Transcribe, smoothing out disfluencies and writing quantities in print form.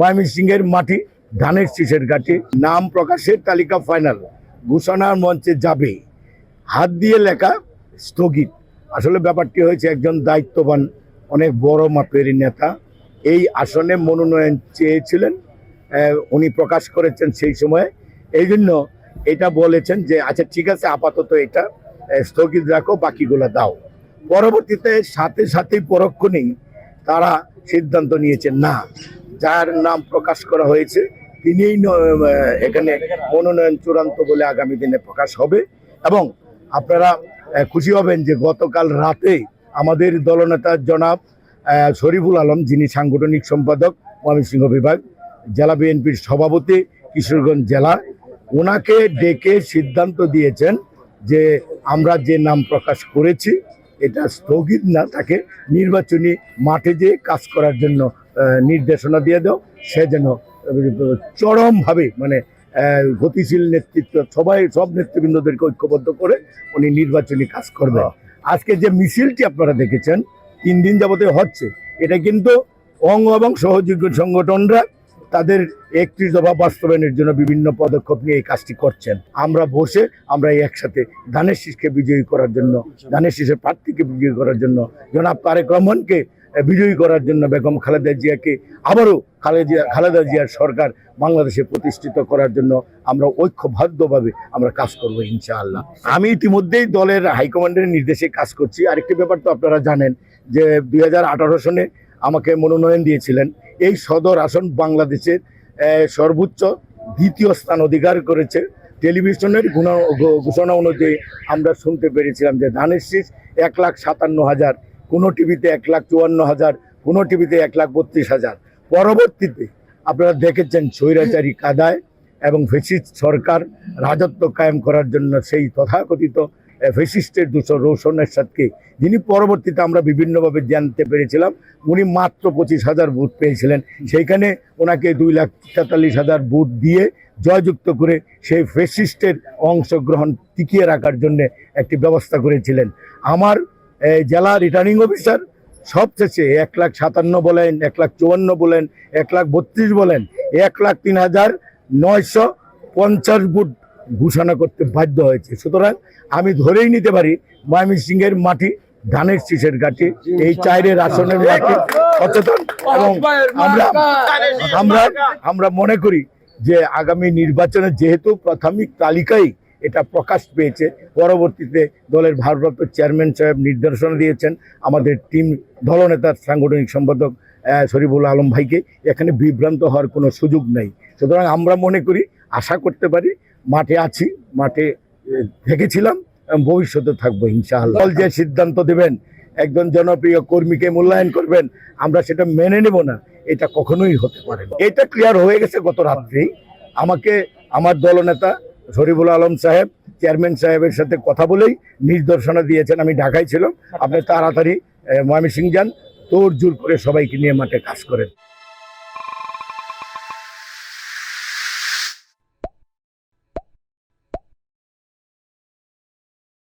ময়মনসিংহের মাটি ধানের শীষের ঘাটে নাম প্রকাশের তালিকা ফাইনাল ঘোষণার মঞ্চে যাবে, হাত দিয়ে লেখা স্থগিত। আসলে ব্যাপারটি হয়েছে, একজন দায়িত্ববান অনেক বড় মাপের নেতা এই আসনে মনোনয়ন চেয়েছিলেন, উনি প্রকাশ করেছেন সেই সময়ে। এই জন্য এটা বলেছেন যে আচ্ছা ঠিক আছে, আপাতত এটা স্থগিত রাখো, বাকিগুলো দাও। পরবর্তীতে সাথেই পরক্ষণেই তারা সিদ্ধান্ত নিয়েছেন না, যার নাম প্রকাশ করা হয়েছে তিনিই এখানে মনোনয়ন চূড়ান্ত বলে আগামী দিনে প্রকাশ হবে। এবং আপনারা খুশি হবেন যে গতকাল রাতে আমাদের দলনেতা জনাব শরীফুল আলম, যিনি সাংগঠনিক সম্পাদক ময়মনসিংহ বিভাগ, জেলা বিএনপির সভাপতি কিশোরগঞ্জ জেলা, ওনাকে ডেকে সিদ্ধান্ত দিয়েছেন যে আমরা যে নাম প্রকাশ করেছি এটা স্থগিত না, তাকে নির্বাচনী মাঠে যেয়ে কাজ করার জন্য নির্দেশনা দিয়ে দাও। সে যেন চরমভাবে মানে গতিশীল নেতৃত্ব সব নেতৃবৃন্দদেরকে ঐক্যবদ্ধ করে উনি নির্বাচনী কাজ করবেন। আজকে যে মিছিলটি আপনারা দেখেছেন 3 দিন যাবতে হচ্ছে, এটা কিন্তু অঙ্গ এবং সহযোগী সংগঠনরা তাদের 31 দফা বাস্তবায়নের জন্য বিভিন্ন পদক্ষেপ নিয়ে এই কাজটি করছেন। আমরা একসাথে ধানের শীষকে বিজয়ী করার জন্য, ধানের শীষের প্রার্থীকে বিজয়ী করার জন্য, জনাব তারেক রহমানকে বিজয়ী করার জন্য, বেগম খালেদা জিয়াকে আবারও খালেদা জিয়ার সরকার বাংলাদেশে প্রতিষ্ঠিত করার জন্য আমরা ঐক্যবদ্ধভাবে আমরা কাজ করবো ইনশাআল্লাহ। আমি ইতিমধ্যেই দলের হাইকমান্ডের নির্দেশে কাজ করছি। আরেকটি ব্যাপার তো আপনারা জানেন যে 2018 সনে আমাকে মনোনয়ন দিয়েছিলেন। এই সদর আসন বাংলাদেশের সর্বোচ্চ 2য় স্থান অধিকার করেছে। টেলিভিশনের ঘোষণা অনুযায়ী আমরা শুনতে পেরেছিলাম যে ধানের শীষ 1,57,000, কোনো টিভিতে 1,54,000, কোনো টিভিতে 1,32,000। পরবর্তীতে আপনারা দেখেছেন স্বৈরাচারী কাদায় এবং ফ্যাসিস্ট সরকার রাজত্ব কায়েম করার জন্য সেই তথাকথিত ফ্যাসিস্টের দূষর রৌশন এরশাদকে, যিনি পরবর্তীতে আমরা বিভিন্নভাবে জানতে পেরেছিলাম উনি মাত্র 25,000 ভোট পেয়েছিলেন, সেইখানে ওনাকে 2,43,000 ভোট দিয়ে জয়যুক্ত করে সেই ফ্যাসিস্টের অংশগ্রহণ টিকিয়ে রাখার জন্য একটি ব্যবস্থা করেছিলেন। আমার জেলা রিটার্নিং অফিসার সবশেষে 1,57,000 বলেন, 1,54,000 বলেন, 1,32,000 বলেন, 1,03,950 ভোট ঘোষণা করতে বাধ্য হয়েছে। সুতরাং আমি ধরেই নিতে পারি ময়মনসিংহের মাটি ধানের শীষের ঘাটে, এই 4 আসনের মাটি সচেতন। এবং আমরা মনে করি যে আগামী নির্বাচনে যেহেতু প্রাথমিক তালিকায় এটা প্রকাশ পেয়েছে, পরবর্তীতে দলের ভারপ্রাপ্ত চেয়ারম্যান সাহেব নির্দেশনা দিয়েছেন আমাদের টিম দলনেতার সাংগঠনিক সম্পাদক শরীফুল আলম ভাইকে, এখানে বিভ্রান্ত হওয়ার কোনো সুযোগ নেই। সুতরাং আমরা মনে করি, আশা করতে পারি, মাঠে আছি, মাঠে থেকেছিলাম, ভবিষ্যতে থাকবো ইনশাআল্লাহ। দল যে সিদ্ধান্ত দেবেন, একজন জনপ্রিয় কর্মীকে মূল্যায়ন করবেন, আমরা সেটা মেনে নেব না, এটা কখনোই হতে পারে না। এটা ক্লিয়ার হয়ে গেছে গত রাত্রেই। আমাকে আমার দলনেতা শরীফুল আলম সাহেব চেয়ারম্যান সাহেবের সাথে কথা বলেই নির্দেশনা দিয়েছেন। আমি ঢাকায় ছিলাম, আপনি তাড়াতাড়ি ময়মনসিংহ যান, তোড়জোড় করে সবাইকে নিয়ে মাঠে কাজ করেন।